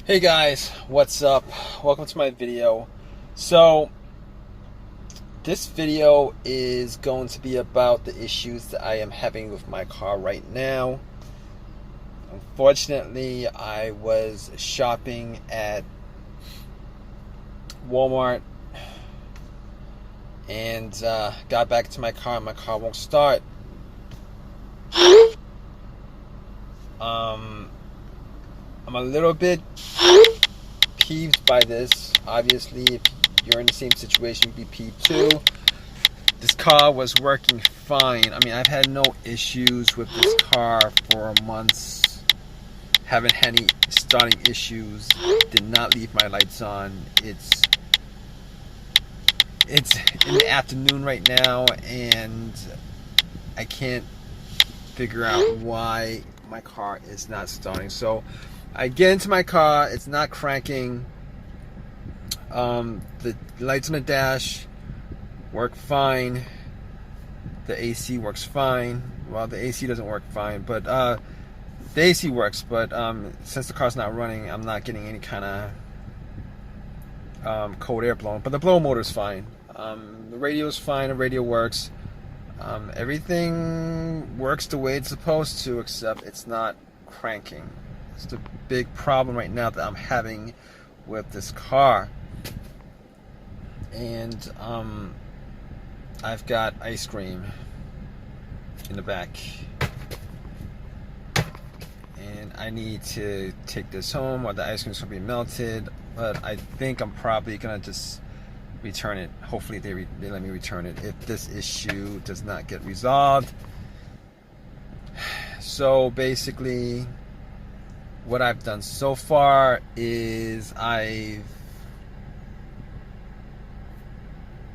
Hey guys, what's up? Welcome to my video. So this video is going to be about the issues that I am having with my car right now. Unfortunately, I was shopping at Walmart and got back to my car and my car won't start. I'm a little bit peeved by this. Obviously, if you're in the same situation, you'd be peeved too. This car was working fine. I mean, I've had no issues with this car for months. Haven't had any starting issues. Did not leave my lights on. It's in the afternoon right now, and I can't figure out why my car is not starting. So I get into my car, it's not cranking. The lights on the dash work fine. The AC works fine. Well, the AC doesn't work fine, but the AC works. But since the car's not running, I'm not getting any kind of cold air blowing. But the blower motor's fine. The radio's fine. The radio works. Everything works the way it's supposed to, except it's not cranking. It's the big problem right now that I'm having with this car. And I've got ice cream in the back, and I need to take this home or the ice cream's gonna be melted. But I think I'm probably gonna just return it. Hopefully they let me return it if this issue does not get resolved. So basically what I've done so far is I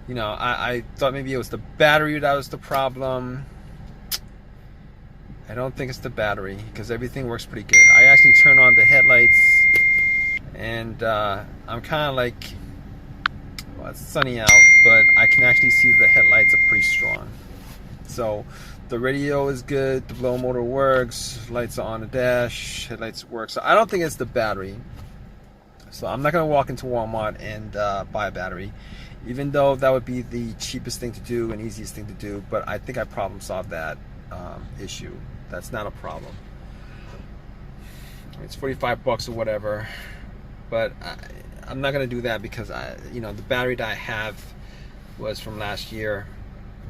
thought maybe it was the battery that was the problem. I don't think it's the battery, because everything works pretty good. I actually turn on the headlights, and I'm kind of like, well, it's sunny out, but I can actually see the headlights are pretty strong. So the radio is good, the blower motor works, lights are on the dash, headlights work. So I don't think it's the battery. So I'm not going to walk into Walmart and buy a battery, even though that would be the cheapest thing to do and easiest thing to do. But I think I problem solved that issue. That's not a problem. It's 45 bucks or whatever, but I'm not going to do that, because the battery that I have was from last year.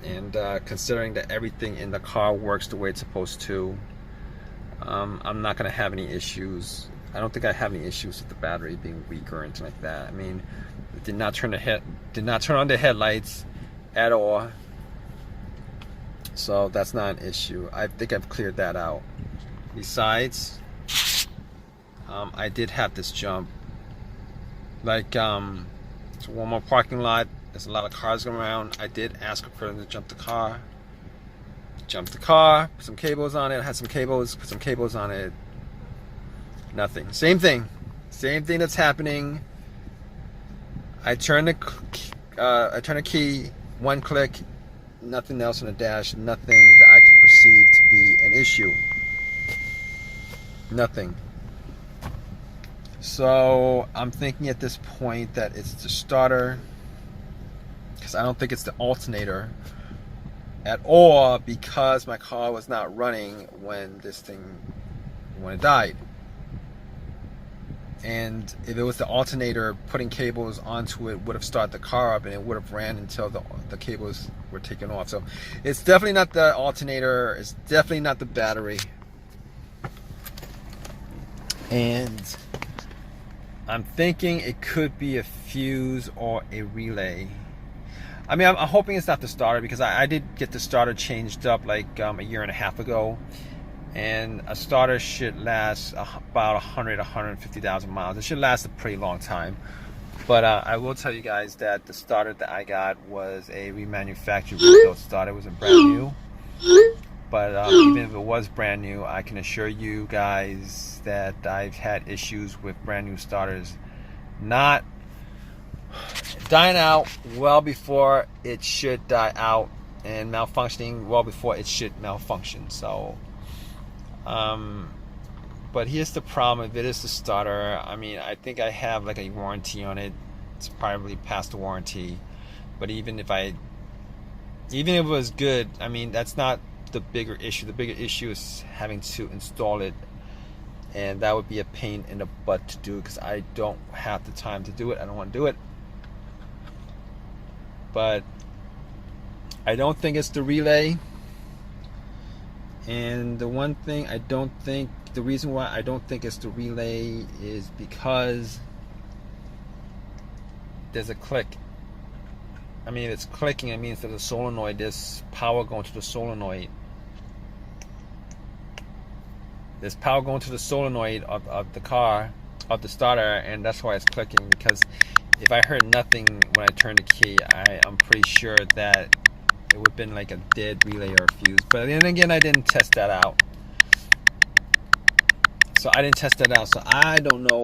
And considering that everything in the car works the way it's supposed to, I'm not going to have any issues. I don't think I have any issues with the battery being weak or anything like that. I mean, it did not turn on the headlights at all. So that's not an issue. I think I've cleared that out. Besides, I did have this jump. Like, it's a Walmart parking lot. There's a lot of cars going around. I did ask for them to jump the car. Jumped the car, put some cables on it. I had some cables, put some cables on it. Nothing. Same thing. Same thing that's happening. I turn the key, one click, nothing else on the dash, nothing that I can perceive to be an issue. Nothing. So I'm thinking at this point that it's the starter, because I don't think it's the alternator at all, because my car was not running when it died. And if it was the alternator, putting cables onto it would have started the car up, and it would have ran until the cables were taken off. So it's definitely not the alternator. It's definitely not the battery. And I'm thinking it could be a fuse or a relay. I mean, I'm hoping it's not the starter, because I did get the starter changed up like a year and a half ago. And a starter should last about 150,000 miles. It should last a pretty long time. But I will tell you guys that the starter that I got was a remanufactured rebuilt starter. It wasn't brand new. But even if it was brand new, I can assure you guys that I've had issues with brand new starters not dying out well before it should die out, and malfunctioning well before it should malfunction. So But here's the problem: if it is the starter, I mean, I think I have like a warranty on it. It's probably past the warranty. But even if it was good, I mean, that's not the bigger issue. The bigger issue is having to install it, and that would be a pain in the butt to do because I don't have the time to do it. I don't want to do it. But I don't think it's the relay. And the one thing the reason why I don't think it's the relay is because there's a click. I mean, if it's clicking, it means that the solenoid, there's power going to the solenoid. There's power going to the solenoid of the car, of the starter, and that's why it's clicking. Because if I heard nothing when I turned the key, I'm pretty sure that it would have been like a dead relay or a fuse. But then again, I didn't test that out. So I don't know.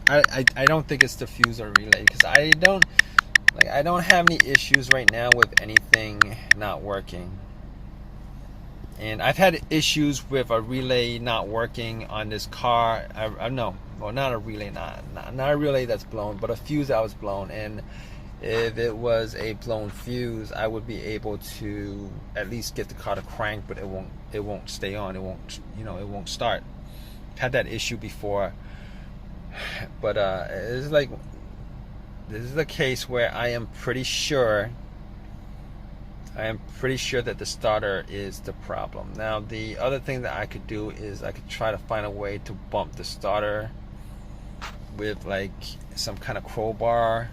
I don't think it's the fuse or relay, because I don't have any issues right now with anything not working. And I've had issues with a relay not working on this car. Not a relay, not a relay that's blown, but a fuse that was blown. And if it was a blown fuse, I would be able to at least get the car to crank, but it won't stay on. It won't start. I've had that issue before. But this is a case where I am pretty sure that the starter is the problem. Now, the other thing that I could do is I could try to find a way to bump the starter with like some kind of crowbar.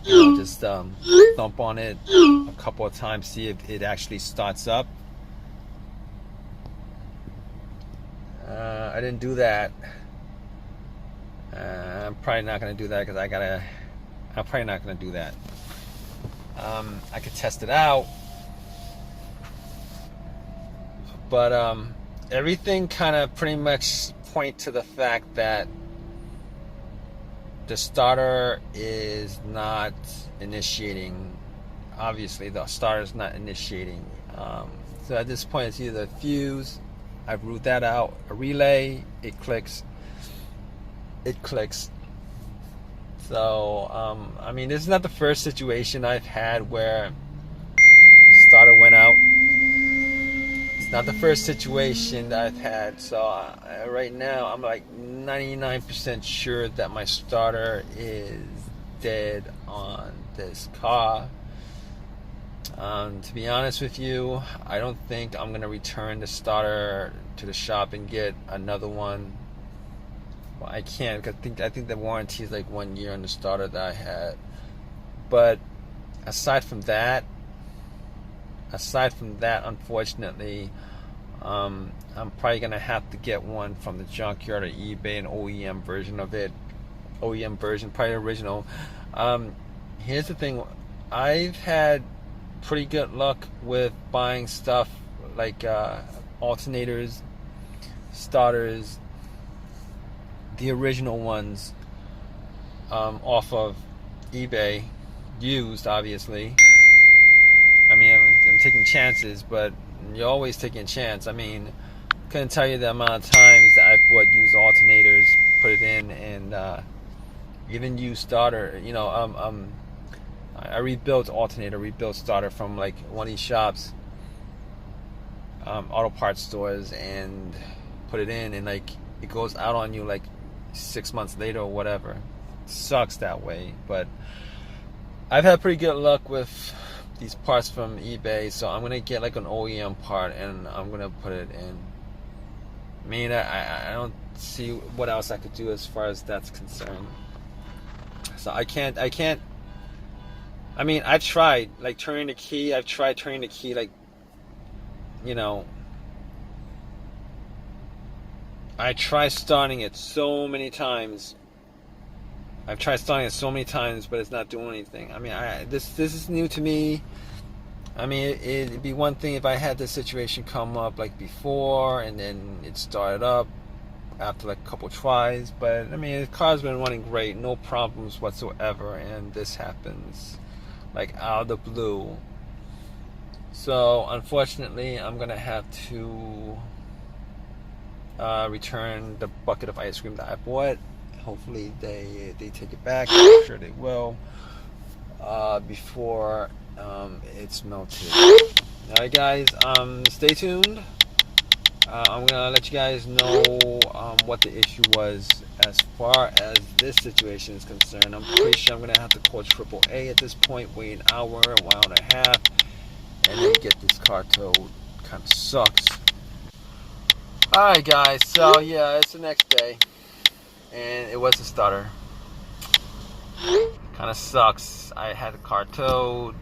Just thump on it a couple of times, see if it actually starts up. I didn't do that. I'm probably not going to do that because I'm probably not going to do that. I could test it out, but everything kind of pretty much point to the fact that the starter is not initiating. Obviously, the starter is not initiating. So at this point, it's either a fuse. I've ruled that out. A relay, it clicks. So, I mean, this is not the first situation I've had where the starter went out. It's not the first situation that I've had. So, right now, I'm like 99% sure that my starter is dead on this car. To be honest with you, I don't think I'm going to return the starter to the shop and get another one. Well, I can't, because I think the warranty is like 1 year on the starter that I had. But aside from that, unfortunately, I'm probably gonna have to get one from the junkyard or eBay, an OEM version of it. OEM version, probably original. Here's the thing: I've had pretty good luck with buying stuff like alternators, starters, the original ones, off of eBay, used, obviously. I mean, I'm taking chances, but you're always taking a chance. I mean, couldn't tell you the amount of times that I've bought used alternators, put it in, and even used starter. I rebuilt starter from like one of these shops, auto parts stores, and put it in, and like it goes out on you like 6 months later or whatever. It sucks that way, but I've had pretty good luck with these parts from eBay, so I'm gonna get like an OEM part and I'm gonna put it in. I mean, I don't see what else I could do as far as that's concerned. So I can't. I mean, I've tried like turning the key. Like, I tried starting it so many times. But it's not doing anything. I mean, this is new to me. I mean, it'd be one thing if I had this situation come up like before, and then it started up after like a couple tries. But I mean, the car's been running great, no problems whatsoever, and this happens like out of the blue. So unfortunately, I'm gonna have to return the bucket of ice cream that I bought. Hopefully they take it back. I'm sure they will before it's melted. Alright guys, stay tuned. I'm gonna let you guys know what the issue was as far as this situation is concerned. I'm pretty sure I'm gonna have to call AAA at this point, wait an hour, a while and a half, and then get this car towed. Kind of sucks. Alright guys, so yeah, it's the next day, and it was a starter. Kind of sucks. I had the car towed,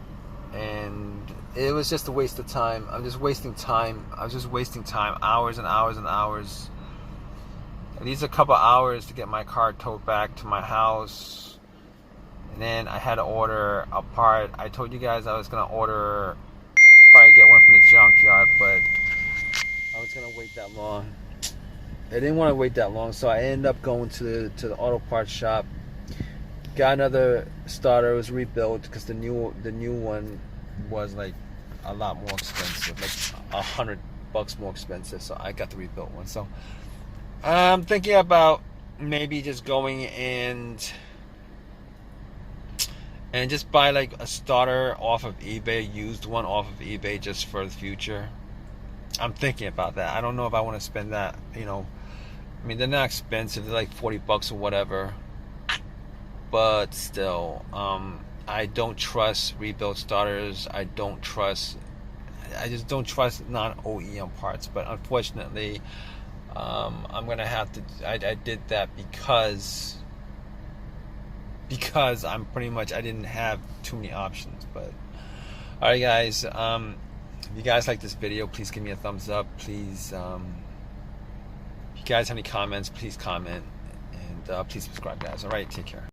and it was just a waste of time. I'm just wasting time. I was just wasting time, hours and hours and hours. At least a couple hours to get my car towed back to my house, and then I had to order a part. I told you guys I was gonna order, probably get one from the junkyard, but I was gonna wait that long. I didn't want to wait that long, so I ended up going to the auto parts shop. Got another starter. It was rebuilt because the new one was like a lot more expensive, like $100 more expensive. So I got the rebuilt one. So I'm thinking about maybe just going and just buy like a starter off of eBay, used one off of eBay, just for the future. I'm thinking about that. I don't know if I want to spend that, you know. I mean, they're not expensive. They're like $40 or whatever. But still, I don't trust rebuilt starters. I just don't trust non-OEM parts. But unfortunately, I'm gonna have to. I did that because I'm pretty much, I didn't have too many options. But all right, guys. If you guys like this video, please give me a thumbs up. Please, if you guys have any comments, please comment, and please subscribe, guys. All right, take care.